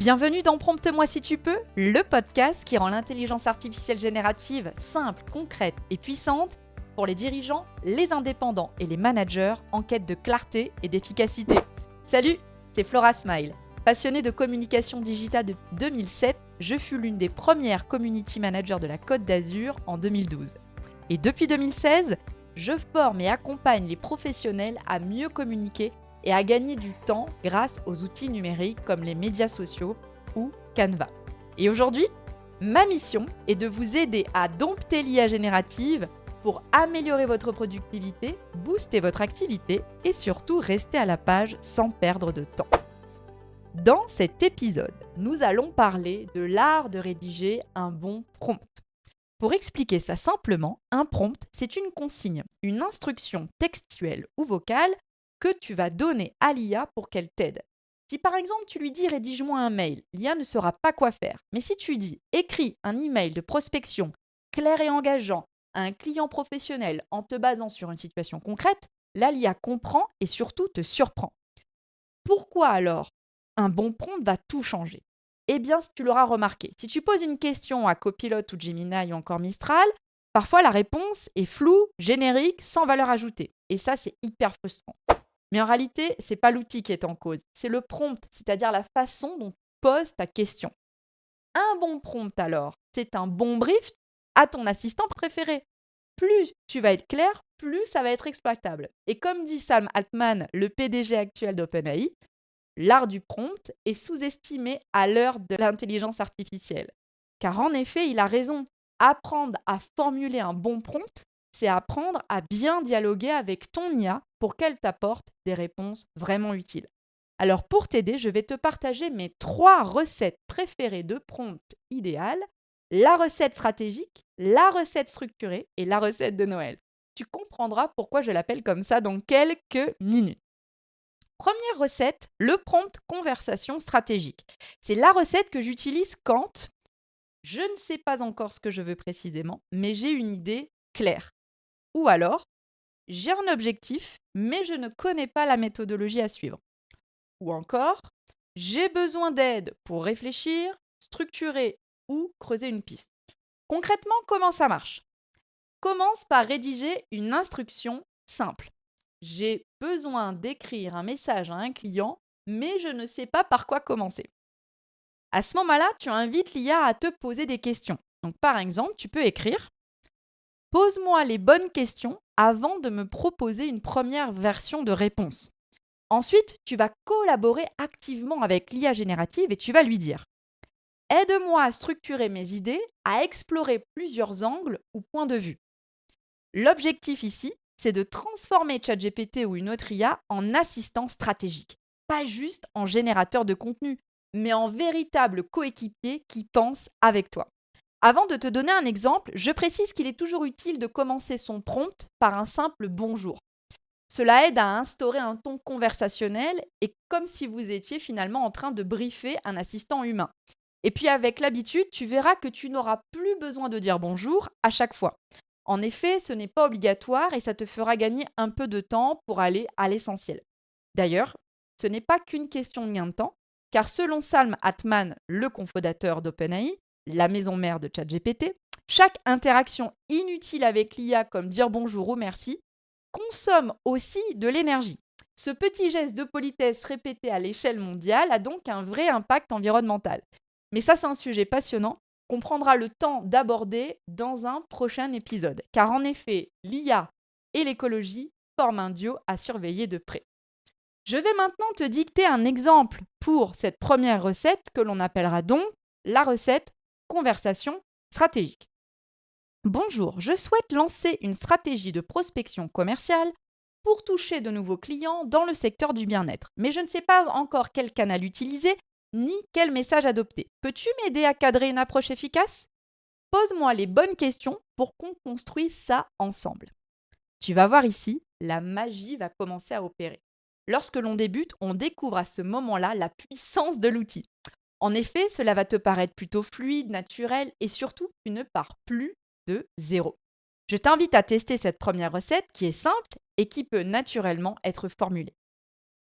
Bienvenue dans Prompte-moi si tu peux, le podcast qui rend l'intelligence artificielle générative simple, concrète et puissante pour les dirigeants, les indépendants et les managers en quête de clarté et d'efficacité. Salut, c'est Flora Smile. Passionnée de communication digitale depuis 2007, je fus l'une des premières community managers de la Côte d'Azur en 2012. Et depuis 2016, je forme et accompagne les professionnels à mieux communiquer et à gagner du temps grâce aux outils numériques comme les médias sociaux ou Canva. Et aujourd'hui, ma mission est de vous aider à dompter l'IA générative pour améliorer votre productivité, booster votre activité et surtout rester à la page sans perdre de temps. Dans cet épisode, nous allons parler de l'art de rédiger un bon prompt. Pour expliquer ça simplement, un prompt, c'est une consigne, une instruction textuelle ou vocale que tu vas donner à l'IA pour qu'elle t'aide. Si par exemple tu lui dis « rédige-moi un mail », l'IA ne saura pas quoi faire. Mais si tu dis « écris un email de prospection clair et engageant à un client professionnel en te basant sur une situation concrète », là l'IA comprend et surtout te surprend. Pourquoi alors un bon prompt va tout changer ? Eh bien, tu l'auras remarqué, si tu poses une question à Copilot ou Gemini ou encore Mistral, parfois la réponse est floue, générique, sans valeur ajoutée. Et ça, c'est hyper frustrant. Mais en réalité, ce n'est pas l'outil qui est en cause, c'est le prompt, c'est-à-dire la façon dont tu poses ta question. Un bon prompt alors, c'est un bon brief à ton assistant préféré. Plus tu vas être clair, plus ça va être exploitable. Et comme dit Sam Altman, le PDG actuel d'OpenAI, l'art du prompt est sous-estimé à l'heure de l'intelligence artificielle. Car en effet, il a raison. Apprendre à formuler un bon prompt, c'est apprendre à bien dialoguer avec ton IA pour qu'elle t'apporte des réponses vraiment utiles. Alors pour t'aider, je vais te partager mes 3 recettes préférées de prompt idéal, la recette stratégique, la recette structurée et la recette de Noël. Tu comprendras pourquoi je l'appelle comme ça dans quelques minutes. Première recette, le prompt conversation stratégique. C'est la recette que j'utilise quand je ne sais pas encore ce que je veux précisément, mais j'ai une idée claire. Ou alors, j'ai un objectif, mais je ne connais pas la méthodologie à suivre. Ou encore, j'ai besoin d'aide pour réfléchir, structurer ou creuser une piste. Concrètement, comment ça marche ? Commence par rédiger une instruction simple. J'ai besoin d'écrire un message à un client, mais je ne sais pas par quoi commencer. À ce moment-là, tu invites l'IA à te poser des questions. Donc, par exemple, tu peux écrire « Pose-moi les bonnes questions avant de me proposer une première version de réponse ». Ensuite, tu vas collaborer activement avec l'IA générative et tu vas lui dire « Aide-moi à structurer mes idées, à explorer plusieurs angles ou points de vue ». L'objectif ici, c'est de transformer ChatGPT ou une autre IA en assistant stratégique. Pas juste en générateur de contenu, mais en véritable coéquipier qui pense avec toi. Avant de te donner un exemple, je précise qu'il est toujours utile de commencer son prompt par un simple bonjour. Cela aide à instaurer un ton conversationnel et comme si vous étiez finalement en train de briefer un assistant humain. Et puis avec l'habitude, tu verras que tu n'auras plus besoin de dire bonjour à chaque fois. En effet, ce n'est pas obligatoire et ça te fera gagner un peu de temps pour aller à l'essentiel. D'ailleurs, ce n'est pas qu'une question de gain de temps, car selon Sam Altman, le cofondateur d'OpenAI, la maison mère de ChatGPT, chaque interaction inutile avec l'IA comme dire bonjour ou merci consomme aussi de l'énergie. Ce petit geste de politesse répété à l'échelle mondiale a donc un vrai impact environnemental. Mais ça, c'est un sujet passionnant qu'on prendra le temps d'aborder dans un prochain épisode. Car en effet, l'IA et l'écologie forment un duo à surveiller de près. Je vais maintenant te dicter un exemple pour cette première recette que l'on appellera donc la recette conversation stratégique. Bonjour, je souhaite lancer une stratégie de prospection commerciale pour toucher de nouveaux clients dans le secteur du bien-être. Mais je ne sais pas encore quel canal utiliser ni quel message adopter. Peux-tu m'aider à cadrer une approche efficace ? Pose-moi les bonnes questions pour qu'on construise ça ensemble. Tu vas voir ici, la magie va commencer à opérer. Lorsque l'on débute, on découvre à ce moment-là la puissance de l'outil. En effet, cela va te paraître plutôt fluide, naturel et surtout, tu ne pars plus de zéro. Je t'invite à tester cette première recette qui est simple et qui peut naturellement être formulée.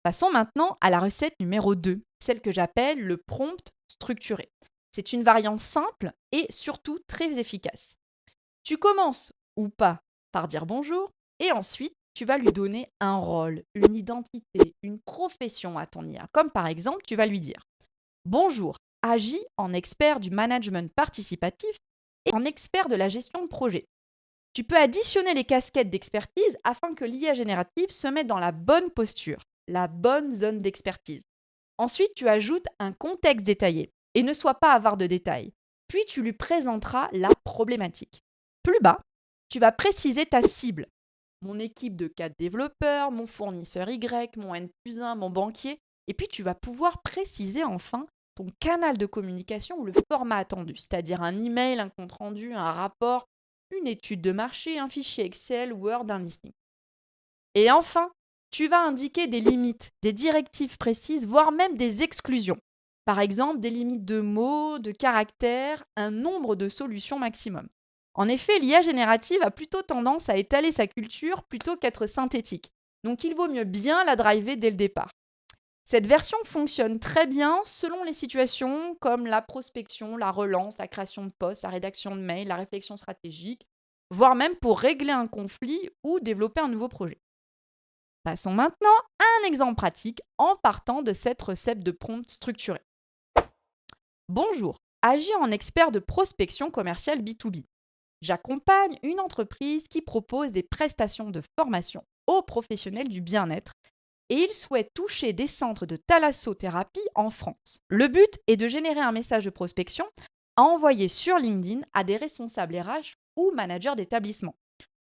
Passons maintenant à la recette numéro 2, celle que j'appelle le prompt structuré. C'est une variante simple et surtout très efficace. Tu commences ou pas par dire bonjour et ensuite tu vas lui donner un rôle, une identité, une profession à ton IA. Comme par exemple, tu vas lui dire bonjour, agis en expert du management participatif et en expert de la gestion de projet. Tu peux additionner les casquettes d'expertise afin que l'IA générative se mette dans la bonne posture, la bonne zone d'expertise. Ensuite, tu ajoutes un contexte détaillé et ne sois pas avare de détails. Puis tu lui présenteras la problématique. Plus bas, tu vas préciser ta cible. Mon équipe de 4 développeurs, mon fournisseur Y, mon N+1, mon banquier. Et puis tu vas pouvoir préciser enfin ton canal de communication ou le format attendu, c'est-à-dire un email, un compte-rendu, un rapport, une étude de marché, un fichier Excel, Word, un listing. Et enfin, tu vas indiquer des limites, des directives précises, voire même des exclusions. Par exemple, des limites de mots, de caractères, un nombre de solutions maximum. En effet, l'IA générative a plutôt tendance à étaler sa culture plutôt qu'être synthétique. Donc il vaut mieux bien la driver dès le départ. Cette version fonctionne très bien selon les situations comme la prospection, la relance, la création de postes, la rédaction de mails, la réflexion stratégique, voire même pour régler un conflit ou développer un nouveau projet. Passons maintenant à un exemple pratique en partant de cette recette de prompt structurée. Bonjour, agis en expert de prospection commerciale B2B. J'accompagne une entreprise qui propose des prestations de formation aux professionnels du bien-être et il souhaite toucher des centres de thalassothérapie en France. Le but est de générer un message de prospection à envoyer sur LinkedIn à des responsables RH ou managers d'établissement.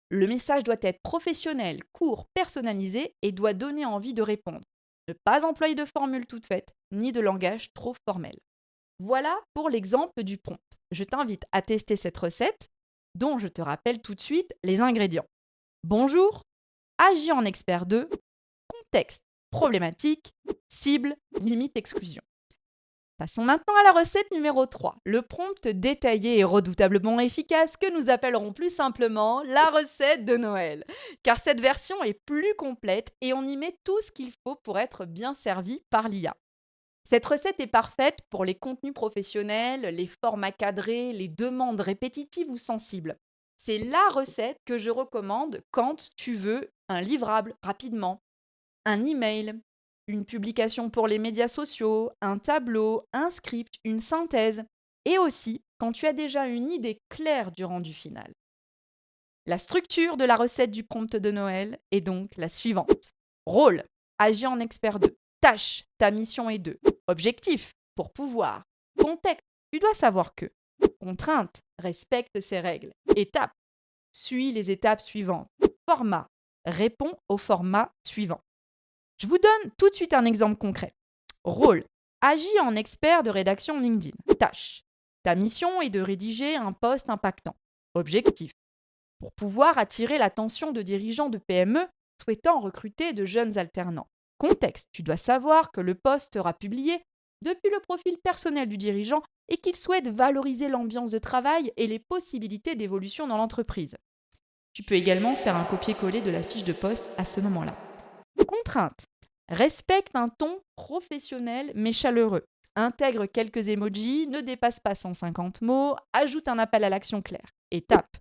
Le message doit être professionnel, court, personnalisé et doit donner envie de répondre. Ne pas employer de formules toutes faites, ni de langage trop formel. Voilà pour l'exemple du prompt. Je t'invite à tester cette recette, dont je te rappelle tout de suite les ingrédients. Bonjour, agis en expert de contexte, problématique, cible, limite, exclusion. Passons maintenant à la recette numéro 3, le prompt détaillé et redoutablement efficace que nous appellerons plus simplement la recette de Noël. Car cette version est plus complète et on y met tout ce qu'il faut pour être bien servi par l'IA. Cette recette est parfaite pour les contenus professionnels, les formats cadrés, les demandes répétitives ou sensibles. C'est la recette que je recommande quand tu veux un livrable rapidement, un email, une publication pour les médias sociaux, un tableau, un script, une synthèse, et aussi quand tu as déjà une idée claire du rendu final. La structure de la recette du prompt de Noël est donc la suivante. Rôle, agis en expert 2. Tâche, ta mission est 2. Objectif, pour pouvoir. Contexte, tu dois savoir que. Contrainte, respecte ces règles. Étape, suis les étapes suivantes. Format, réponds au format suivant. Je vous donne tout de suite un exemple concret. Rôle, agis en expert de rédaction LinkedIn. Tâche, ta mission est de rédiger un post impactant. Objectif, pour pouvoir attirer l'attention de dirigeants de PME souhaitant recruter de jeunes alternants. Contexte, tu dois savoir que le post sera publié depuis le profil personnel du dirigeant et qu'il souhaite valoriser l'ambiance de travail et les possibilités d'évolution dans l'entreprise. Tu peux également faire un copier-coller de la fiche de poste à ce moment-là. Contrainte, respecte un ton professionnel mais chaleureux. Intègre quelques emojis, ne dépasse pas 150 mots, ajoute un appel à l'action clair. Étape,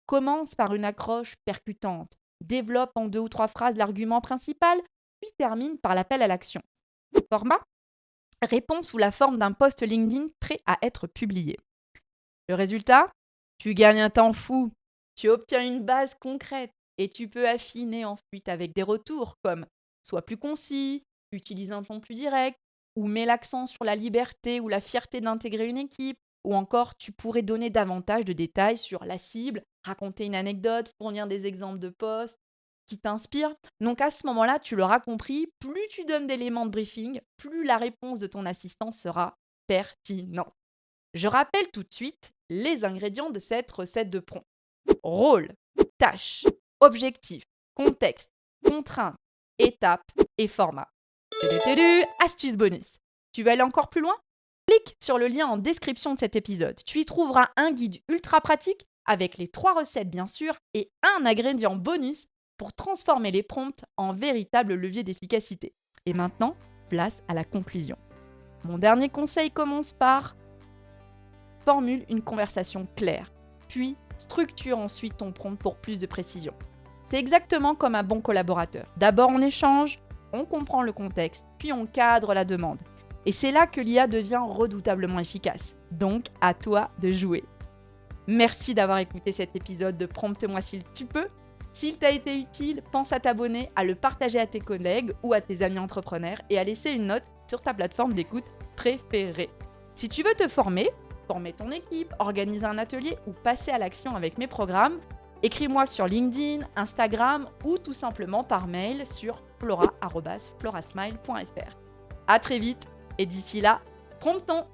commence par une accroche percutante, développe en 2 ou 3 phrases l'argument principal, puis termine par l'appel à l'action. Format, réponds sous la forme d'un post LinkedIn prêt à être publié. Le résultat, tu gagnes un temps fou, tu obtiens une base concrète et tu peux affiner ensuite avec des retours comme sois plus concis, utilise un ton plus direct, ou mets l'accent sur la liberté ou la fierté d'intégrer une équipe, ou encore tu pourrais donner davantage de détails sur la cible, raconter une anecdote, fournir des exemples de posts qui t'inspirent. Donc à ce moment-là, tu l'auras compris, plus tu donnes d'éléments de briefing, plus la réponse de ton assistant sera pertinente. Je rappelle tout de suite les ingrédients de cette recette de prompt. Rôle, tâche, objectif, contexte, contrainte, étape et format. Astuce bonus. Tu veux aller encore plus loin? Clique sur le lien en description de cet épisode. Tu y trouveras un guide ultra pratique avec les 3 recettes bien sûr et un ingrédient bonus pour transformer les prompts en véritable levier d'efficacité. Et maintenant, place à la conclusion. Mon dernier conseil commence par formule une conversation claire, puis structure ensuite ton prompt pour plus de précision. C'est exactement comme un bon collaborateur. D'abord on échange, on comprend le contexte, puis on cadre la demande. Et c'est là que l'IA devient redoutablement efficace. Donc à toi de jouer. Merci d'avoir écouté cet épisode de Prompte-moi si tu peux. S'il t'a été utile, pense à t'abonner, à le partager à tes collègues ou à tes amis entrepreneurs et à laisser une note sur ta plateforme d'écoute préférée. Si tu veux te former ton équipe, organiser un atelier ou passer à l'action avec mes programmes, écris-moi sur LinkedIn, Instagram ou tout simplement par mail sur flora@florasmile.fr. À très vite et d'ici là, promptons!